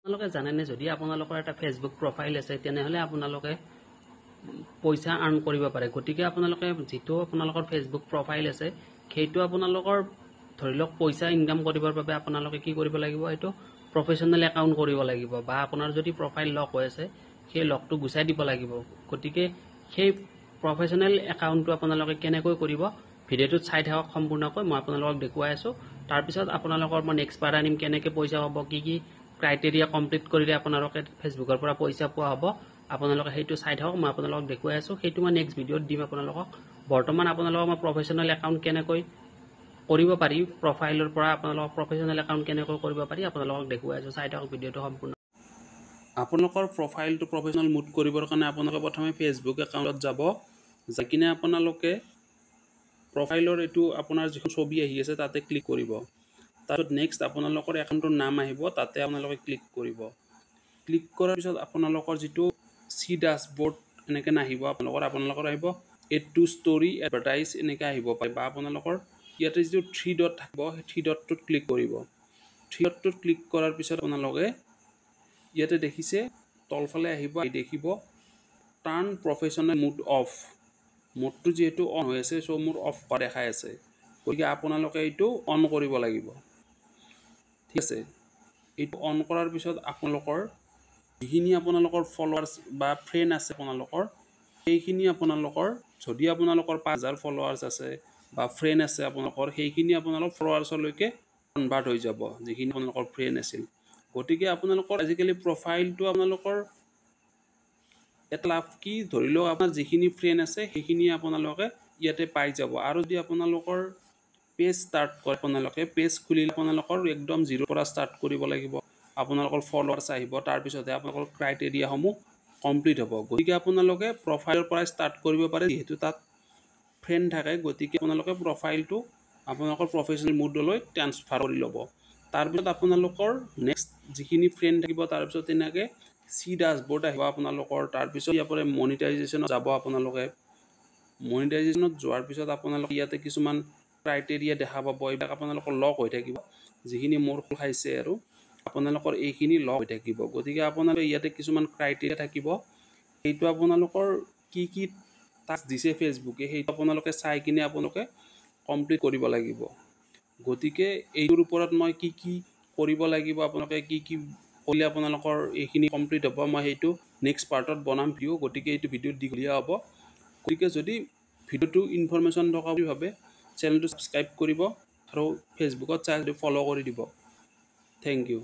আপোনালোকে জানেনে যদি আপোনালোকৰ এটা ফেচবুক প্ৰফাইল আছে তেনেহলে আপোনালোকে পইচা আৰ্ন কৰিব পাৰে। গতিকে আপোনালোকে যেটো আপোনালোকৰ ফেচবুক প্ৰফাইল আছে সেইটো আপোনালোকৰ ধৰি লওক পইচা ইনকাম কৰিবৰ বাবে আপোনালোকে কি কৰিব লাগিব, এইটো প্ৰফেশনেল একাউণ্ট কৰিব লাগিব বা আপোনাৰ যদি প্ৰফাইল লক হৈ আছে সেই লকটো গুচাই দিব লাগিব। গতিকে সেই প্ৰফেশনেল একাউণ্টটো আপোনালোকে কেনেকৈ কৰিব ভিডিঅ'টোত চাই থাকক সম্পূৰ্ণকৈ। মই আপোনালোকক দেখুৱাই আছো। তাৰ পিছত আপোনালোকৰ মই নেক্সট বাৰ আনিম কেনেকৈ পইচা হ'ব, কি ক্ৰাইটেৰিয়া কমপ্লিট কৰিলে আপোনালোকে ফেচবুকৰ পৰা পইচা পোৱা হ'ব। আপোনালোকে সেইটো চাই থাকক, মই আপোনালোকক দেখুৱাই আছো। সেইটো মই নেক্সট ভিডিঅ'ত দিম আপোনালোকক। বৰ্তমান আপোনালোকক মই প্ৰফেশনেল একাউণ্ট কেনেকৈ কৰিব পাৰি, প্ৰফাইলৰ পৰা আপোনালোকক প্ৰফেশনেল একাউণ্ট কেনেকৈ কৰিব পাৰি আপোনালোকক দেখুৱাই আছো। চাই থাকক ভিডিঅ'টো সম্পূৰ্ণ। আপোনালোকৰ প্ৰফাইলটো প্ৰফেশনেল মুড কৰিবৰ কাৰণে আপোনালোকে প্ৰথমে ফেচবুক একাউণ্টত যাব। যাই কিনে আপোনালোকে প্ৰফাইলৰ এইটো আপোনাৰ যিখন ছবি আহি আছে তাতে ক্লিক কৰিব। তাৰপিছত নেক্সট আপোনালোকৰ একাউণ্টৰ নাম আহিব, তাতে আপোনালোকে ক্লিক কৰিব। ক্লিক কৰাৰ পিছত আপোনালোকৰ যিটো সি ড্যাশবোৰ্ড এনেকৈ নাহিব, আপোনালোকৰ আহিব এড টু ষ্টৰি এডভাৰটাইজ এনেকৈ আহিব পাৰে। বা আপোনালোকৰ ইয়াতে যিটো 3 ডট থাকিব সেই 3 ডটটোত ক্লিক কৰিব। 3 ডটটোত ক্লিক কৰাৰ পিছত আপোনালোকে ইয়াতে দেখিছে তলফালে আহিব, দেখিব টাৰ্ণ প্ৰফেশনেল মুড অফ। মোডটো যেহেতু অন হৈ আছে সো মোৰ অফ কৰা দেখাই আছে। গতিকে আপোনালোকে এইটো অন কৰিব লাগিব। ঠিক আছে, এইটো অন কৰাৰ পিছত আপোনালোকৰ যিখিনি আপোনালোকৰ ফলোৱাৰ্ছ বা ফ্ৰেণ্ড আছে আপোনালোকৰ সেইখিনি আপোনালোকৰ যদি আপোনালোকৰ 5000 ফলোৱাৰ্ছ আছে বা ফ্ৰেণ্ড আছে আপোনালোকৰ সেইখিনি আপোনালোকৰ ফলোৱাৰ্ছলৈকে কনভাৰ্ট হৈ যাব যিখিনি আপোনালোকৰ ফ্ৰেণ্ড আছিল। গতিকে আপোনালোকৰ আজিকালি প্ৰফাইলটো আপোনালোকৰ এটা লাভ কি, ধৰি লওক আপোনাৰ যিখিনি ফ্ৰেণ্ড আছে সেইখিনি আপোনালোকে ইয়াতে পাই যাব। আৰু যদি আপোনালোকৰ পেজ ষ্টাৰ্ট কৰে, আপোনালোকে পেজ খুলিলে আপোনালোকৰ একদম জিৰ' পৰা ষ্টাৰ্ট কৰিব লাগিব। আপোনালোকৰ ফলোৱাৰ্ছ আহিব, তাৰপিছতহে আপোনালোকৰ ক্ৰাইটেৰিয়াসমূহ কমপ্লিট হ'ব। গতিকে আপোনালোকে প্ৰফাইলৰ পৰা ষ্টাৰ্ট কৰিব পাৰে, যিহেতু তাত ফ্ৰেণ্ড থাকে। গতিকে আপোনালোকে প্ৰফাইলটো আপোনালোকৰ প্ৰফেশনেল মুডলৈ ট্ৰান্সফাৰ কৰি ল'ব। তাৰপিছত আপোনালোকৰ নেক্সট যিখিনি ফ্ৰেণ্ড থাকিব তাৰপিছত তেনেকৈ সি ড্যাশবোৰ্ড আহিব আপোনালোকৰ। তাৰপিছত ইয়াৰ পৰা মনিটাইজেশ্যনত যাব। আপোনালোকে মনিটাইজেশ্যনত যোৱাৰ পিছত আপোনালোকে ইয়াতে কিছুমান ক্ৰাইটেৰিয়া দেখা পাব। এইবিলাক আপোনালোকৰ লক হৈ থাকিব, যিখিনি মোৰ খোল খাইছে আৰু আপোনালোকৰ এইখিনি লক হৈ থাকিব। গতিকে আপোনালোকে ইয়াতে কিছুমান ক্ৰাইটেৰিয়া থাকিব, সেইটো আপোনালোকৰ কি টাস্ক দিছে ফেচবুকে সেইটো আপোনালোকে চাই কিনে আপোনালোকে কমপ্লিট কৰিব লাগিব। গতিকে এইটোৰ ওপৰত মই কি কৰিব লাগিব, আপোনালোকে কি কৰিলে আপোনালোকৰ এইখিনি কমপ্লিট হ'ব, মই সেইটো নেক্সট পাৰ্টত বনাম ভিডিঅ'। গতিকে এইটো ভিডিঅ'ত দীঘলীয়া হ'ব। গতিকে যদি ভিডিঅ'টো ইনফৰমেশ্যন থকা বুলি ভাবে চেনেলটো ছাবস্ক্ৰাইব কৰিব আৰু ফেচবুকত চাই ফ'ল' কৰি দিব। Thank U.